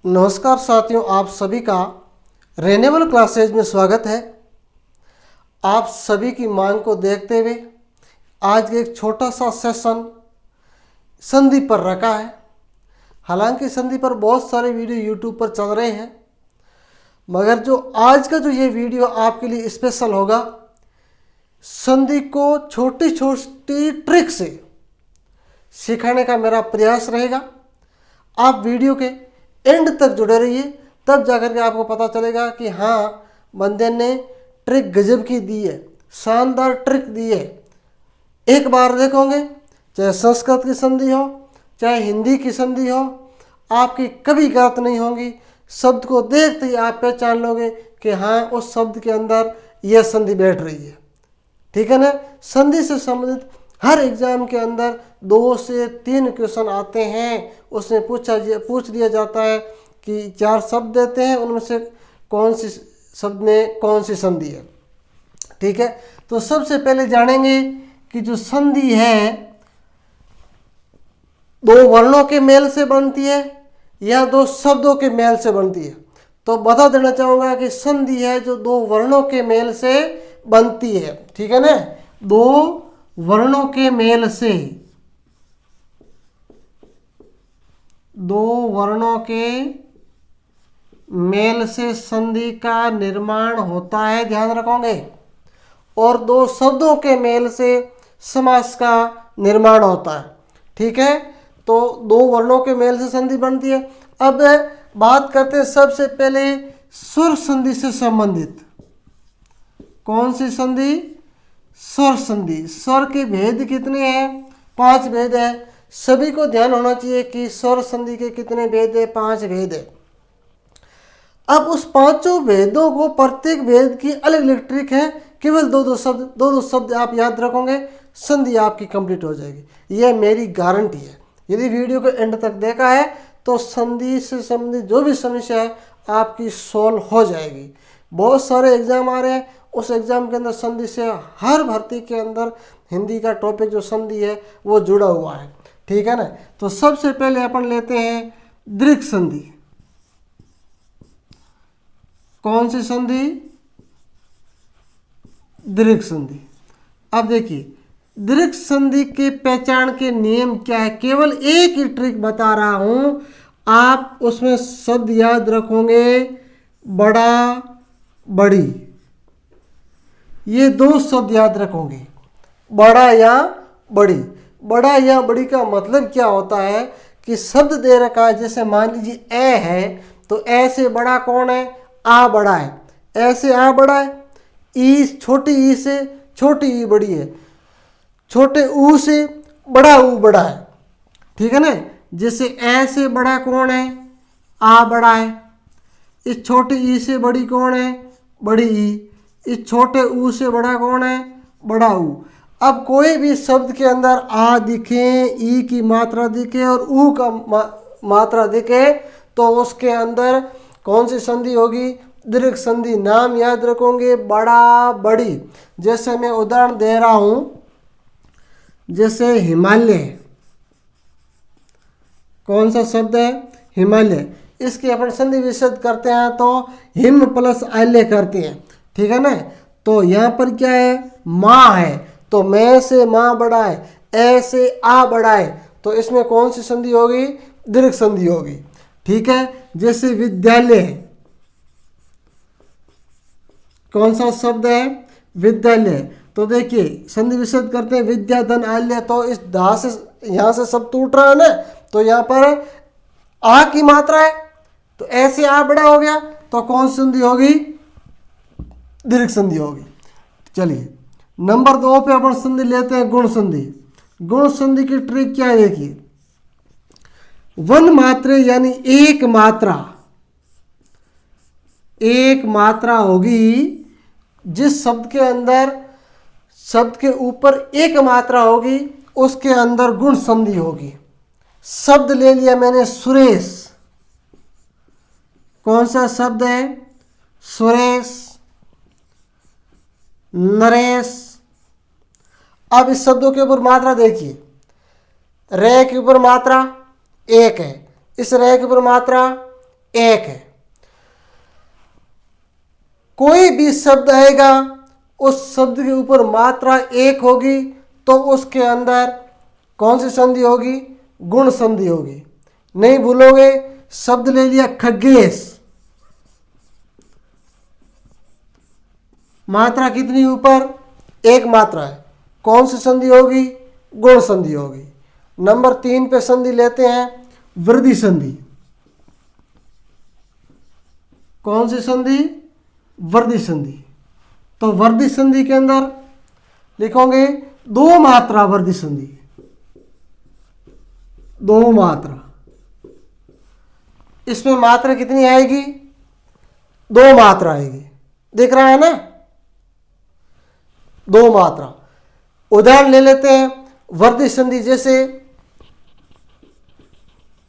नमस्कार साथियों, आप सभी का रेनेबल क्लासेज में स्वागत है। आप सभी की मांग को देखते हुए आज एक छोटा सा सेशन संधि पर रखा है। हालांकि संधि पर बहुत सारे वीडियो यूट्यूब पर चल रहे हैं, मगर जो आज का ये वीडियो आपके लिए स्पेशल होगा, संधि को छोटी छोटी ट्रिक से सिखाने का मेरा प्रयास रहेगा। आप वीडियो के एंड तक जुड़े रहिए, तब जाकर के आपको पता चलेगा कि हाँ, बंदे ने ट्रिक गजब की दी है, शानदार ट्रिक दी है। एक बार देखोगे, चाहे संस्कृत की संधि हो चाहे हिंदी की संधि हो, आपकी कभी गलत नहीं होगी। शब्द को देखते ही आप पहचान लोगे कि हाँ, उस शब्द के अंदर यह संधि बैठ रही है। ठीक है ना। संधि से संबंधित हर एग्जाम के अंदर 2 से 3 क्वेश्चन आते हैं। उसमें पूछ दिया जाता है कि 4 शब्द देते हैं, उनमें से कौन सी शब्द में कौन सी संधि है। ठीक है, तो सबसे पहले जानेंगे कि जो संधि है 2 वर्णों के मेल से बनती है या 2 शब्दों के मेल से बनती है। तो बता देना चाहूँगा कि संधि है जो 2 वर्णों के मेल से बनती है। ठीक है ना, 2 वर्णों के मेल से, 2 वर्णों के मेल से संधि का निर्माण होता है, ध्यान रखोगे। और 2 शब्दों के मेल से समास का निर्माण होता है। ठीक है, तो 2 वर्णों के मेल से संधि बनती है। अब बात करते हैं सबसे पहले स्वर संधि से संबंधित। कौन सी संधि? स्वर संधि। स्वर के भेद कितने हैं? 5 भेद है। सभी को ध्यान होना चाहिए कि स्वर संधि के कितने भेद है? 5 भेद है। अब उस 5 भेदों को, प्रत्येक भेद की अलग अलग ट्रिक है। केवल 2 शब्द आप याद रखोगे, संधि आपकी कंप्लीट हो जाएगी। यह मेरी गारंटी है। यदि वीडियो को एंड तक देखा है तो संधि से संबंधित जो भी समस्या है आपकी सॉल्व हो जाएगी। बहुत सारे एग्जाम आ रहे हैं, उस एग्जाम के अंदर संधि से हर भर्ती के अंदर हिंदी का टॉपिक जो संधि है वो जुड़ा हुआ है। ठीक है ना। तो सबसे पहले अपन लेते हैं दीर्घ संधि। कौन सी संधि? दीर्घ संधि। अब देखिए, दीर्घ संधि के पहचान के नियम क्या है? केवल एक ही ट्रिक बता रहा हूं, आप उसमें शब्द याद रखोगे, बड़ा, बड़ी। ये 2 शब्द याद रखोगे, बड़ा या बड़ी। बड़ा या बड़ी का मतलब क्या होता है कि शब्द दे रखा है, जैसे मान लीजिए ए है, तो ए से बड़ा कौन है? आ बड़ा है। ए से आ बड़ा है। ई, छोटी ई से छोटी ई बड़ी है। छोटे ऊ से बड़ा ऊ बड़ा है। ठीक है ना। जैसे ए से बड़ा कौन है? आ बड़ा है। इस छोटी ई से बड़ी कौन है? बड़ी ई। इस छोटे ऊ से बड़ा कौन है? बड़ा ऊ। अब कोई भी शब्द के अंदर आ दिखे, ई की मात्रा दिखे और ऊ का मात्रा दिखे, तो उसके अंदर कौन सी संधि होगी? दीर्घ संधि। नाम याद रखोगे, बड़ा, बड़ी। जैसे मैं उदाहरण दे रहा हूं, जैसे हिमालय। कौन सा शब्द है? हिमालय। इसकी अपन संधि विच्छेद करते हैं तो हिम प्लस आल्य करते हैं। ठीक है ना। तो यहाँ पर क्या है? माँ है, तो मैं से माँ बड़ा है, ए से आ बड़ा है, तो इसमें कौन सी संधि होगी? दीर्घ संधि होगी। ठीक है। जैसे विद्यालय। कौन सा शब्द है? विद्यालय। तो देखिए, संधि विच्छेद करते हैं, विद्या धन आल्य, तो इस धा से यहाँ से सब टूट रहा है ना, तो यहाँ पर आ की मात्रा है, तो ऐसे आ बड़ा हो गया, तो कौन सी संधि होगी? दीर्घ संधि होगी। चलिए, नंबर 2 पे अपन संधि लेते हैं गुण संधि। गुण संधि की ट्रिक क्या है? देखिए, वन मात्रे यानी एक मात्रा, एक मात्रा होगी। जिस शब्द के अंदर, शब्द के ऊपर एक मात्रा होगी, उसके अंदर गुण संधि होगी। शब्द ले लिया मैंने सुरेश। कौन सा शब्द है? सुरेश, नरेश। अब इस शब्दों के ऊपर मात्रा देखिए, रे के ऊपर मात्रा 1 है, इस रे के ऊपर मात्रा एक है। कोई भी शब्द आएगा उस शब्द के ऊपर मात्रा एक होगी तो उसके अंदर कौन सी संधि होगी? गुण संधि होगी। नहीं भूलोगे, शब्द ले लिया खग्गेश, मात्रा कितनी ऊपर? एक मात्रा है, कौन सी संधि होगी? गुण संधि होगी। नंबर 3 पे संधि लेते हैं वृद्धि संधि। कौन सी संधि? वृद्धि संधि। तो वृद्धि संधि के अंदर लिखोगे दो मात्रा वृद्धि संधि, दो मात्रा। इसमें मात्रा कितनी आएगी? दो मात्रा आएगी, दिख रहा है ना? दो मात्रा। उदाहरण ले लेते हैं वृद्धि संधि, जैसे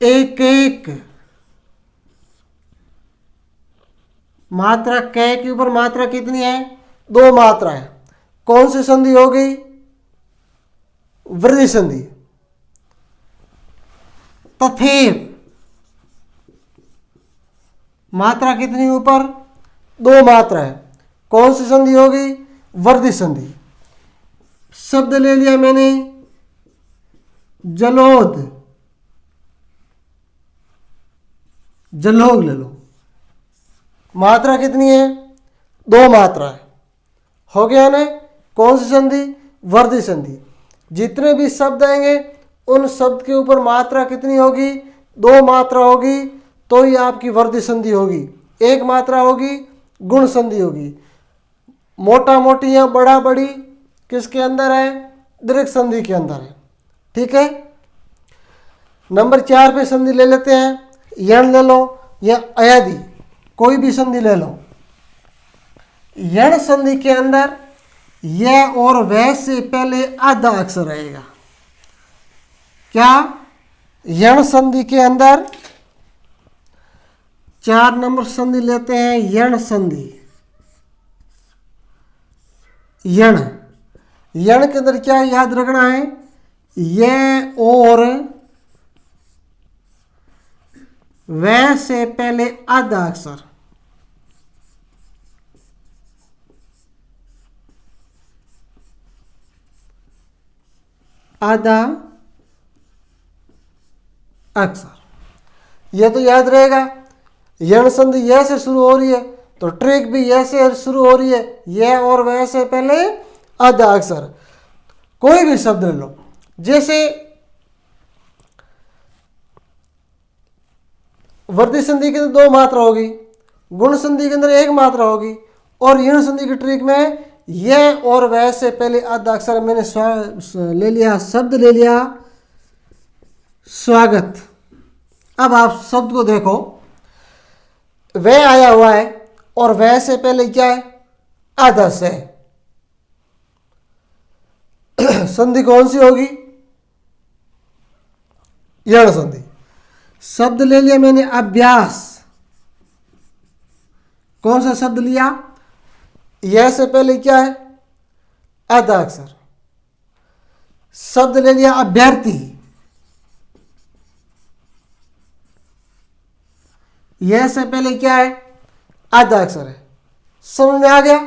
एक एक, मात्रा कै के ऊपर मात्रा कितनी है? दो मात्रा है, कौन सी संधि हो गई? वृद्धि संधि। तथेव, मात्रा कितनी ऊपर? दो मात्रा है, कौन सी संधि होगी? वृद्धि संधि। शब्द ले लिया मैंने जलोद, जलोग ले लो, मात्रा कितनी है? दो मात्रा है, हो गया ना? कौन सी संधि? वृद्धि संधि। जितने भी शब्द आएंगे उन शब्द के ऊपर मात्रा कितनी होगी? दो मात्रा होगी, तो ये आपकी वृद्धि संधि होगी। एक मात्रा होगी, गुण संधि होगी। मोटा मोटी या बड़ा बड़ी किसके अंदर है? दीर्घ संधि के अंदर है। ठीक है। नंबर 4 पे संधि ले लेते हैं, यण ले लो या अयादि, कोई भी संधि ले लो। यण संधि के अंदर यह और वह से पहले आधा अक्षर आएगा। क्या? यण संधि के अंदर 4 नंबर संधि लेते हैं, यण संधि। यण, यण के अंदर क्या याद रखना है? यह और वह से पहले आधा अक्षर। आधा अक्षर, यह तो याद रहेगा। यण संधि यह से शुरू हो रही है तो ट्रिक भी यह से शुरू हो रही है, यह और वह से पहले आधा अक्षर। कोई भी शब्द ले लो, जैसे वृद्धि संधि के अंदर दो मात्रा होगी, गुण संधि के अंदर एक मात्रा होगी, और यण संधि की ट्रिक में यह और वह से पहले आधा अक्षर। मैंने ले लिया, शब्द ले लिया स्वागत। अब आप शब्द को देखो, वह आया हुआ है और वह से पहले क्या है? आधा से। संधि कौन सी होगी? यण संधि। शब्द ले लिया मैंने अभ्यास, कौन सा शब्द लिया? यह से पहले क्या है? आधा अक्षर। शब्द ले लिया अभ्यर्थी, यह से पहले क्या है? आधा अक्षर है। समझ में आ गया?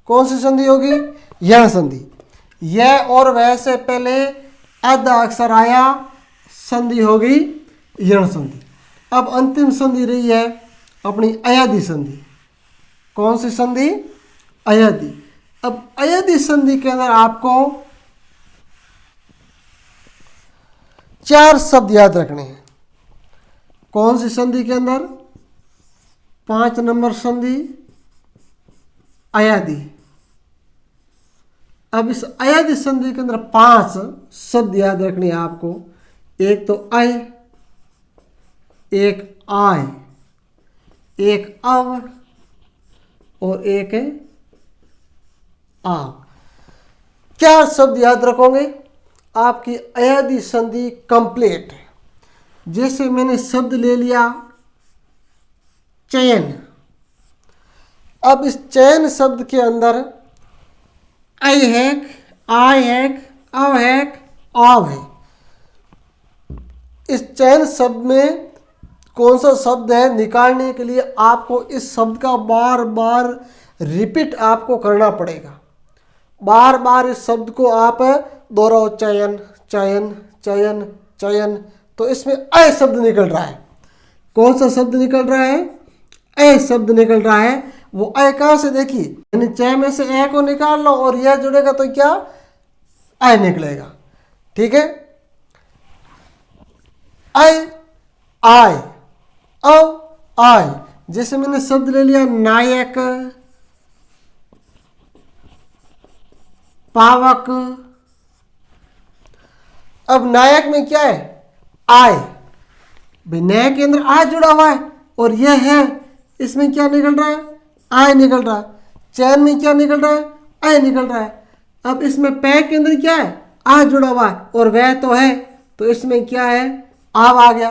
कौन सी संधि होगी? यण संधि। यह और वह से पहले आधा अक्षर आया, संधि होगी यण संधि। अब अंतिम संधि रही है अपनी अयादि संधि। कौन सी संधि? अयादि। अब अयादि संधि के अंदर आपको 4 शब्द याद रखने हैं। कौन सी संधि के अंदर? 5 नंबर संधि अयादि। अब इस अयादि संधि के अंदर 5 शब्द याद रखने हैं आपको। एक तो अय, एक आय, एक अव और एक आव। 4 शब्द याद रखोगे, आपकी अयादि संधि कंप्लीट है। जैसे मैंने शब्द ले लिया चयन। अब इस चयन शब्द के अंदर अय है, आय है, अव है, आव है। इस चयन शब्द में कौन सा शब्द है निकालने के लिए आपको इस शब्द का बार बार रिपीट आपको करना पड़ेगा। बार बार इस शब्द को आप दोहराओ, चयन चयन चयन चयन, तो इसमें अ शब्द निकल रहा है। कौन सा शब्द निकल रहा है? अ शब्द निकल रहा है। वो अ कहाँ से देखिए, यानी च में से अ को निकाल लो और यह जुड़ेगा तो क्या अ निकलेगा। ठीक है, अ आय, आय। जैसे मैंने शब्द ले लिया नायक, पावक। अब नायक में क्या है? आय, नय के अंदर आ जुड़ा हुआ है और यह है, इसमें क्या निकल रहा है? आय निकल रहा है। चैन में क्या निकल रहा है? आय निकल रहा है। अब इसमें पै के अंदर क्या है? आ जुड़ा हुआ है और वह तो है, तो इसमें क्या है? आव आ गया।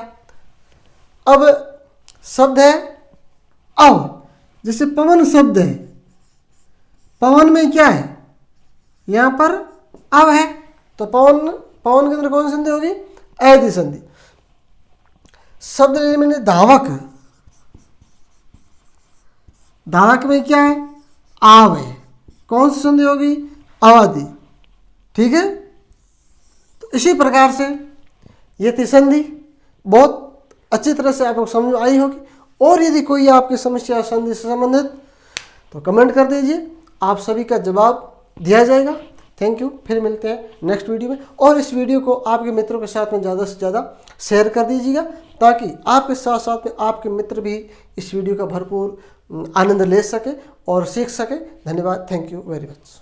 अब शब्द है अव, जैसे पवन शब्द है, पवन में क्या है? यहां पर अव है, तो पवन, पवन के अंदर कौन सी संधि होगी? ऐदी संधि। शब्द ले मैंने धावक, धावक में क्या है? आव है, कौन सी संधि होगी? अवधि। ठीक है, तो इसी प्रकार से ये त्रिसंधि बहुत अच्छी तरह से आपको समझ में आई होगी। और यदि कोई आपकी समस्या संधि से संबंधित तो कमेंट कर दीजिए, आप सभी का जवाब दिया जाएगा। थैंक यू, फिर मिलते हैं नेक्स्ट वीडियो में। और इस वीडियो को आपके मित्रों के साथ में ज़्यादा से ज़्यादा शेयर कर दीजिएगा, ताकि आपके साथ साथ में आपके मित्र भी इस वीडियो का भरपूर आनंद ले सके और सीख सके। धन्यवाद, थैंक यू वेरी मच।